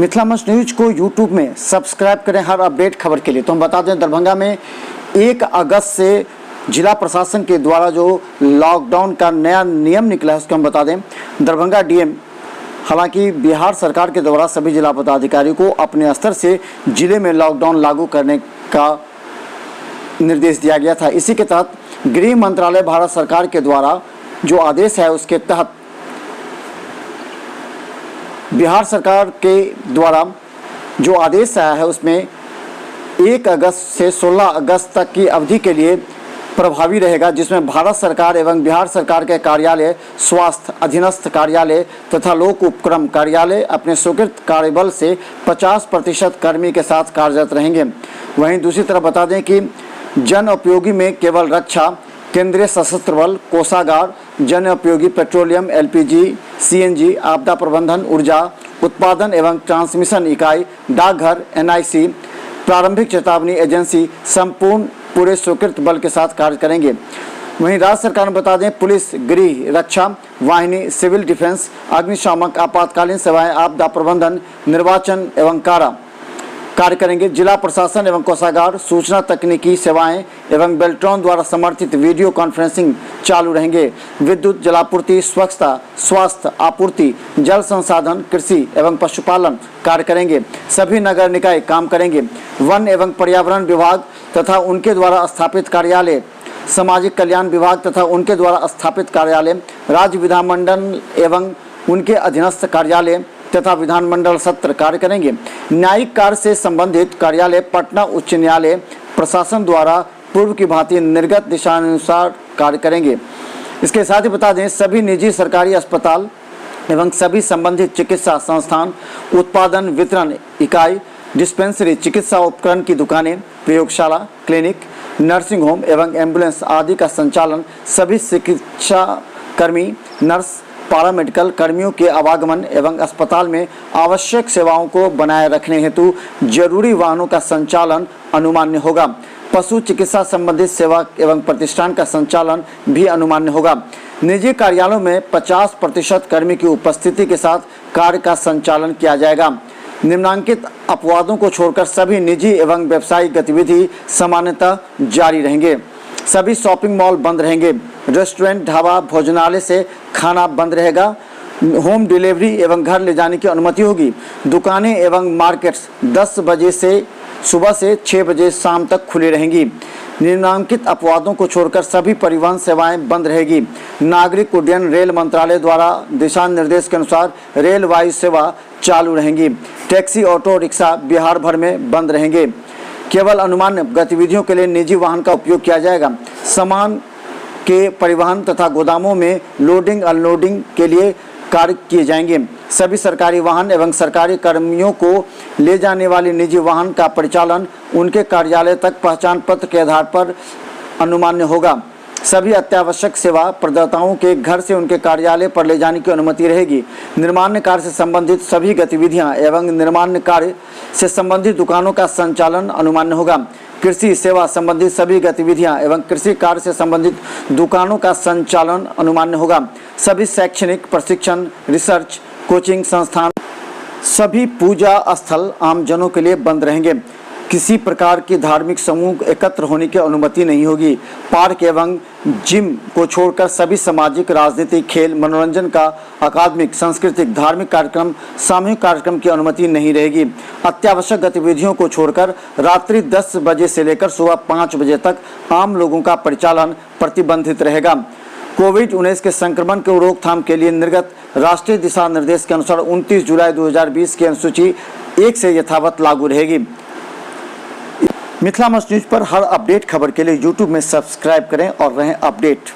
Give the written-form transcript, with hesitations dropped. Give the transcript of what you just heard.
मिथिला मंच न्यूज को यूट्यूब में सब्सक्राइब करें हर अपडेट खबर के लिए। तो हम बता दें, दरभंगा में 1 अगस्त से जिला प्रशासन के द्वारा जो लॉकडाउन का नया नियम निकला है उसको हम बता दें। दरभंगा डीएम, हालांकि बिहार सरकार के द्वारा सभी जिला पदाधिकारियों को अपने स्तर से जिले में लॉकडाउन लागू करने का निर्देश दिया गया था। इसी के तहत गृह मंत्रालय भारत सरकार के द्वारा जो आदेश है उसके तहत बिहार सरकार के द्वारा जो आदेश आया है उसमें 1 अगस्त से 16 अगस्त तक की अवधि के लिए प्रभावी रहेगा, जिसमें भारत सरकार एवं बिहार सरकार के कार्यालय, स्वास्थ्य अधीनस्थ कार्यालय तथा लोक उपक्रम कार्यालय अपने स्वीकृत कार्यबल से 50% कर्मी के साथ कार्यरत रहेंगे। वहीं दूसरी तरफ बता दें कि जन उपयोगी में केवल रक्षा, केंद्रीय सशस्त्र बल, कोषागार, जन उपयोगी, पेट्रोलियम, एलपीजी, सीएनजी, आपदा प्रबंधन, ऊर्जा उत्पादन एवं ट्रांसमिशन इकाई, डाकघर, एनआईसी, प्रारंभिक चेतावनी एजेंसी संपूर्ण पूरे स्वीकृत बल के साथ कार्य करेंगे। वहीं राज्य सरकार में बता दें, पुलिस, गृह रक्षा वाहिनी, सिविल डिफेंस, अग्निशामक, आपातकालीन सेवाएं, आपदा प्रबंधन, निर्वाचन एवं कारा कार्य करेंगे। जिला प्रशासन एवं कोषागार, सूचना तकनीकी सेवाएं एवं बेल्ट्रॉन द्वारा समर्थित वीडियो कॉन्फ्रेंसिंग चालू रहेंगे। विद्युत, जलापूर्ति, स्वच्छता, स्वास्थ्य आपूर्ति, जल संसाधन, कृषि एवं पशुपालन कार्य करेंगे। सभी नगर निकाय काम करेंगे। वन एवं पर्यावरण विभाग तथा उनके द्वारा स्थापित कार्यालय, सामाजिक कल्याण विभाग तथा उनके द्वारा स्थापित कार्यालय, राज्य विधानमंडल एवं उनके अधीनस्थ कार्यालय तथा विधानमंडल सत्र कार्य करेंगे। न्यायिक कार्य से संबंधित कार्यालय पटना उच्च न्यायालय प्रशासन द्वारा पूर्व की भांति निर्गत दिशानुसार कार्य करेंगे। इसके साथ ही बता दें, सभी निजी सरकारी अस्पताल एवं सभी संबंधित चिकित्सा संस्थान, उत्पादन वितरण इकाई, डिस्पेंसरी, चिकित्सा उपकरण की दुकानें, प्रयोगशाला, क्लिनिक, नर्सिंग होम एवं एम्बुलेंस आदि का संचालन सभी चिकित्सा कर्मी, नर्स, पैरामेडिकल कर्मियों के आवागमन एवं अस्पताल में आवश्यक सेवाओं को बनाए रखने हेतु जरूरी वाहनों का संचालन अनुमान्य होगा। पशु चिकित्सा संबंधित सेवा एवं प्रतिष्ठान का संचालन भी अनुमान्य होगा। निजी कार्यालयों में 50% कर्मी की उपस्थिति के साथ कार्य का संचालन किया जाएगा। निम्नांकित अपवादों को छोड़कर सभी निजी एवं व्यावसायिक गतिविधि सामान्यतः जारी रहेंगे। सभी शॉपिंग मॉल बंद रहेंगे। रेस्टोरेंट, ढाबा, भोजनालय से खाना बंद रहेगा। होम डिलीवरी एवं घर ले जाने की अनुमति होगी। दुकानें एवं मार्केट्स 10 बजे से सुबह से 6 बजे शाम तक खुली रहेंगी। निम्नांकित अपवादों को छोड़कर सभी परिवहन सेवाएं बंद रहेगी। नागरिक उड्डयन रेल मंत्रालय द्वारा दिशा निर्देश के अनुसार रेल वायु सेवा चालू रहेंगी। टैक्सी, ऑटो रिक्शा बिहार भर में बंद रहेंगे। केवल अनुमान्य गतिविधियों के लिए निजी वाहन का उपयोग किया जाएगा। सामान के परिवहन तथा गोदामों में लोडिंग अनलोडिंग के लिए कार्य किए जाएंगे। सभी सरकारी वाहन एवं सरकारी कर्मियों को ले जाने वाले निजी वाहन का परिचालन उनके कार्यालय तक पहचान पत्र के आधार पर अनुमान्य होगा। सभी अत्यावश्यक सेवा प्रदाताओं के घर से उनके कार्यालय पर ले जाने की अनुमति रहेगी। निर्माण कार्य से संबंधित सभी गतिविधियां एवं निर्माण कार्य से संबंधित दुकानों का संचालन अनुमान्य होगा। कृषि सेवा संबंधित सभी गतिविधियां एवं कृषि कार्य से संबंधित दुकानों का संचालन अनुमान्य होगा। सभी शैक्षणिक, प्रशिक्षण, रिसर्च, कोचिंग संस्थान, सभी पूजा स्थल आमजनों के लिए बंद रहेंगे। किसी प्रकार की धार्मिक समूह एकत्र होने की अनुमति नहीं होगी। पार्क एवं जिम को छोड़कर सभी सामाजिक, राजनीतिक, खेल, मनोरंजन का अकादमिक, सांस्कृतिक, धार्मिक कार्यक्रम, सामूहिक कार्यक्रम की अनुमति नहीं रहेगी। अत्यावश्यक गतिविधियों को छोड़कर रात्रि 10 बजे से लेकर सुबह 5 बजे तक आम लोगों का परिचालन प्रतिबंधित रहेगा। कोविड-19 के संक्रमण की रोकथाम के लिए निर्गत राष्ट्रीय दिशा निर्देश के अनुसार 29 जुलाई 2020 की अनुसूची 1 से यथावत लागू रहेगी। मिथिला मंच न्यूज पर हर अपडेट खबर के लिए यूट्यूब में सब्सक्राइब करें और रहें अपडेट।